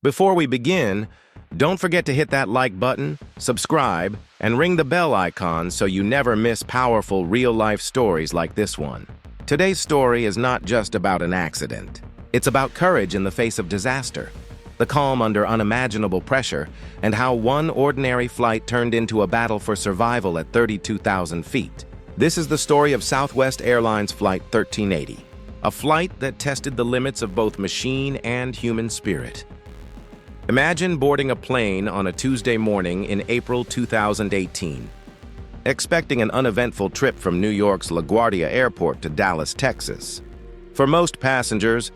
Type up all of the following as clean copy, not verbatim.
Before we begin, don't forget to hit that like button, subscribe, and ring the bell icon so you never miss powerful real-life stories like this one. Today's story is not just about an accident. It's about courage in the face of disaster, the calm under unimaginable pressure, and how one ordinary flight turned into a battle for survival at 32,000 feet. This is the story of Southwest Airlines Flight 1380, a flight that tested the limits of both machine and human spirit. Imagine boarding a plane on a Tuesday morning in April 2018, expecting an uneventful trip from New York's LaGuardia Airport to Dallas, Texas. For most passengers,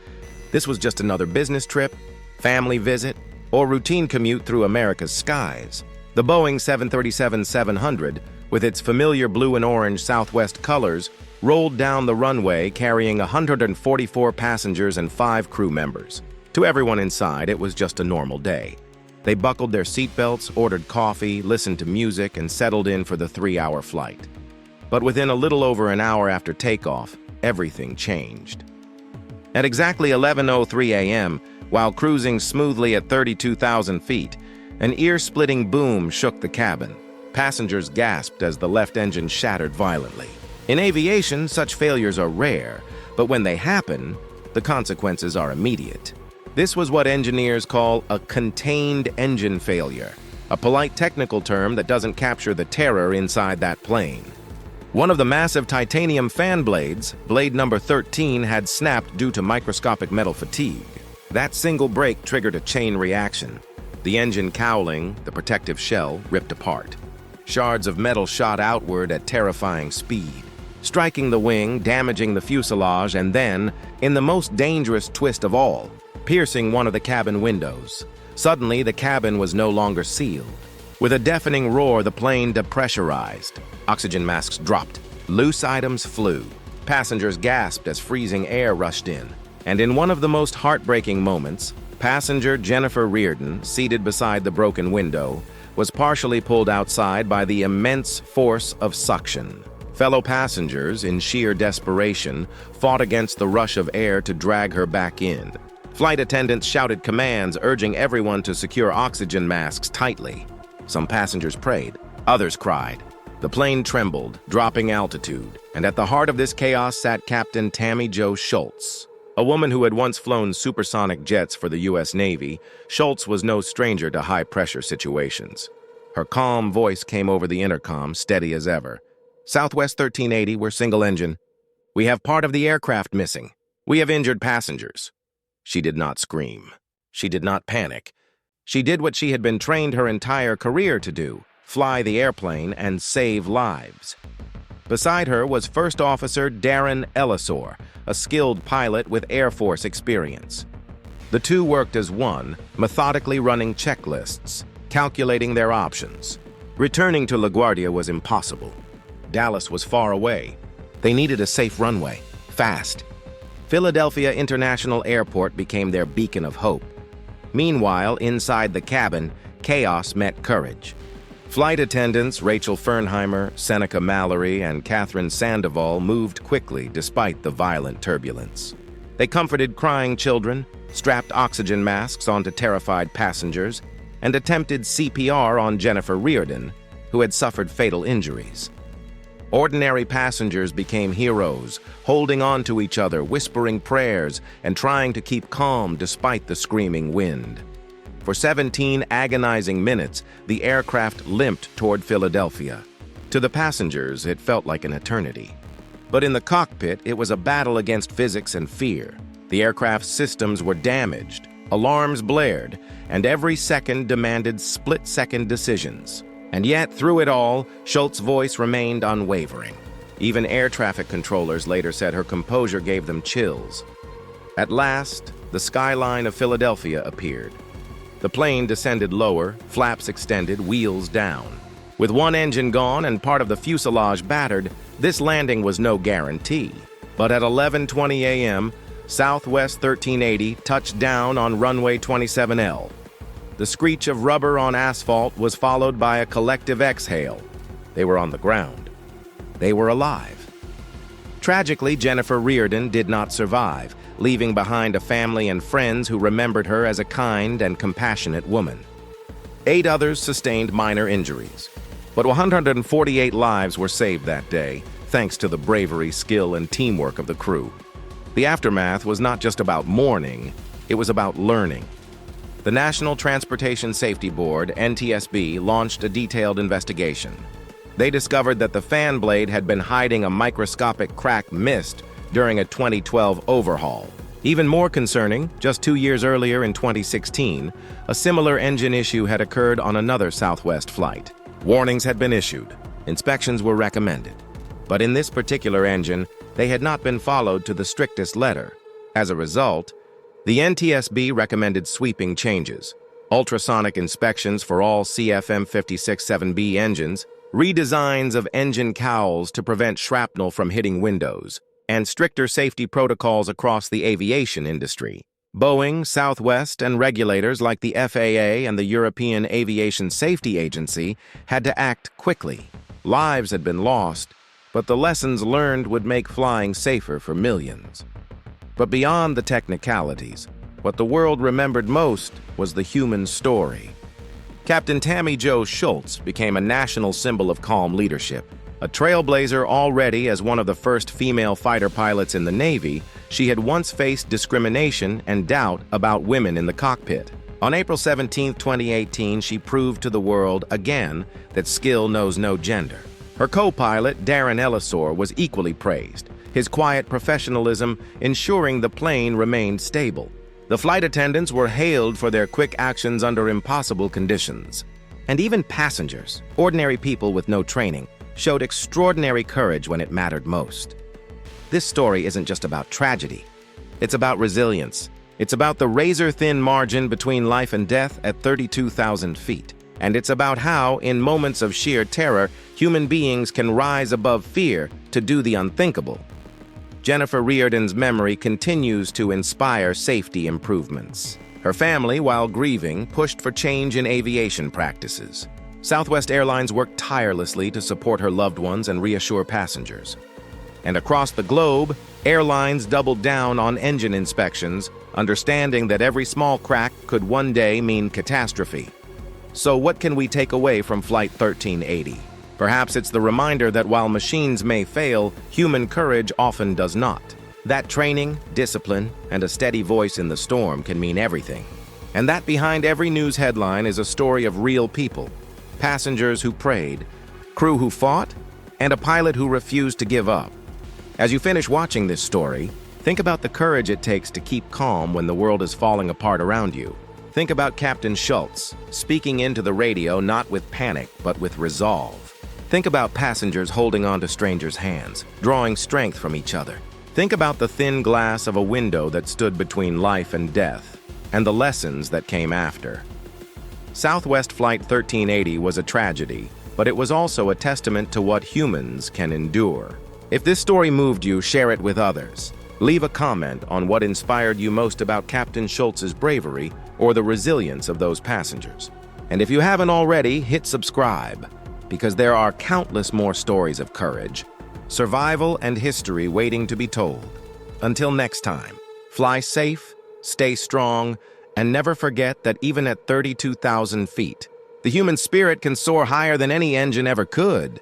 this was just another business trip, family visit, or routine commute through America's skies. The Boeing 737-700, with its familiar blue and orange Southwest colors, rolled down the runway carrying 144 passengers and 5 crew members. To everyone inside, it was just a normal day. They buckled their seatbelts, ordered coffee, listened to music, and settled in for the 3-hour flight. But within a little over an hour after takeoff, everything changed. At exactly 11:03 a.m., while cruising smoothly at 32,000 feet, an ear-splitting boom shook the cabin. Passengers gasped as the left engine shattered violently. In aviation, such failures are rare, but when they happen, the consequences are immediate. This was what engineers call a contained engine failure, a polite technical term that doesn't capture the terror inside that plane. One of the massive titanium fan blades, blade number 13, had snapped due to microscopic metal fatigue. That single break triggered a chain reaction. The engine cowling, the protective shell, ripped apart. Shards of metal shot outward at terrifying speed, striking the wing, damaging the fuselage, and then, in the most dangerous twist of all, piercing one of the cabin windows. Suddenly, the cabin was no longer sealed. With a deafening roar, the plane depressurized. Oxygen masks dropped. Loose items flew. Passengers gasped as freezing air rushed in. And in one of the most heartbreaking moments, passenger Jennifer Riordan, seated beside the broken window, was partially pulled outside by the immense force of suction. Fellow passengers, in sheer desperation, fought against the rush of air to drag her back in. Flight attendants shouted commands, urging everyone to secure oxygen masks tightly. Some passengers prayed, others cried. The plane trembled, dropping altitude, and at the heart of this chaos sat Captain Tammie Jo Shults. A woman who had once flown supersonic jets for the U.S. Navy, Shults was no stranger to high-pressure situations. Her calm voice came over the intercom, steady as ever. Southwest 1380, we're single engine. We have part of the aircraft missing. We have injured passengers. She did not scream. She did not panic. She did what she had been trained her entire career to do, fly the airplane and save lives. Beside her was First Officer Darren Ellisor, a skilled pilot with Air Force experience. The two worked as one, methodically running checklists, calculating their options. Returning to LaGuardia was impossible. Dallas was far away. They needed a safe runway, fast. Philadelphia International Airport became their beacon of hope. Meanwhile, inside the cabin, chaos met courage. Flight attendants Rachel Fernheimer, Seneca Mallory, and Catherine Sandoval moved quickly despite the violent turbulence. They comforted crying children, strapped oxygen masks onto terrified passengers, and attempted CPR on Jennifer Riordan, who had suffered fatal injuries. Ordinary passengers became heroes, holding on to each other, whispering prayers, and trying to keep calm despite the screaming wind. For 17 agonizing minutes, the aircraft limped toward Philadelphia. To the passengers, it felt like an eternity. But in the cockpit, it was a battle against physics and fear. The aircraft's systems were damaged, alarms blared, and every second demanded split-second decisions. And yet, through it all, Shults' voice remained unwavering. Even air traffic controllers later said her composure gave them chills. At last, the skyline of Philadelphia appeared. The plane descended lower, flaps extended, wheels down. With one engine gone and part of the fuselage battered, this landing was no guarantee. But at 11:20 a.m., Southwest 1380 touched down on runway 27L. The screech of rubber on asphalt was followed by a collective exhale. They were on the ground. They were alive. Tragically, Jennifer Riordan did not survive, leaving behind a family and friends who remembered her as a kind and compassionate woman. 8 others sustained minor injuries, but 148 lives were saved that day, thanks to the bravery, skill, and teamwork of the crew. The aftermath was not just about mourning, it was about learning. The National Transportation Safety Board, NTSB, launched a detailed investigation. They discovered that the fan blade had been hiding a microscopic crack missed during a 2012 overhaul. Even more concerning, just 2 years earlier in 2016, a similar engine issue had occurred on another Southwest flight. Warnings had been issued. Inspections were recommended. But in this particular engine, they had not been followed to the strictest letter. As a result, the NTSB recommended sweeping changes: ultrasonic inspections for all CFM56-7B engines, redesigns of engine cowls to prevent shrapnel from hitting windows, and stricter safety protocols across the aviation industry. Boeing, Southwest, and regulators like the FAA and the European Aviation Safety Agency had to act quickly. Lives had been lost, but the lessons learned would make flying safer for millions. But beyond the technicalities, what the world remembered most was the human story. Captain Tammie Jo Shults became a national symbol of calm leadership. A trailblazer already as one of the first female fighter pilots in the Navy, she had once faced discrimination and doubt about women in the cockpit. On April 17, 2018, she proved to the world again that skill knows no gender. Her co-pilot, Darren Ellisor, was equally praised, his quiet professionalism ensuring the plane remained stable. The flight attendants were hailed for their quick actions under impossible conditions. And even passengers, ordinary people with no training, showed extraordinary courage when it mattered most. This story isn't just about tragedy. It's about resilience. It's about the razor-thin margin between life and death at 32,000 feet. And it's about how, in moments of sheer terror, human beings can rise above fear to do the unthinkable. Jennifer Riordan's memory continues to inspire safety improvements. Her family, while grieving, pushed for change in aviation practices. Southwest Airlines worked tirelessly to support her loved ones and reassure passengers. And across the globe, airlines doubled down on engine inspections, understanding that every small crack could one day mean catastrophe. So what can we take away from Flight 1380? Perhaps it's the reminder that while machines may fail, human courage often does not. That training, discipline, and a steady voice in the storm can mean everything. And that behind every news headline is a story of real people. Passengers who prayed, crew who fought, and a pilot who refused to give up. As you finish watching this story, think about the courage it takes to keep calm when the world is falling apart around you. Think about Captain Shults, speaking into the radio not with panic, but with resolve. Think about passengers holding on to strangers' hands, drawing strength from each other. Think about the thin glass of a window that stood between life and death, and the lessons that came after. Southwest Flight 1380 was a tragedy, but it was also a testament to what humans can endure. If this story moved you, share it with others. Leave a comment on what inspired you most about Captain Shults' bravery or the resilience of those passengers. And if you haven't already, hit subscribe, because there are countless more stories of courage, survival, and history waiting to be told. Until next time, fly safe, stay strong, and never forget that even at 32,000 feet, the human spirit can soar higher than any engine ever could.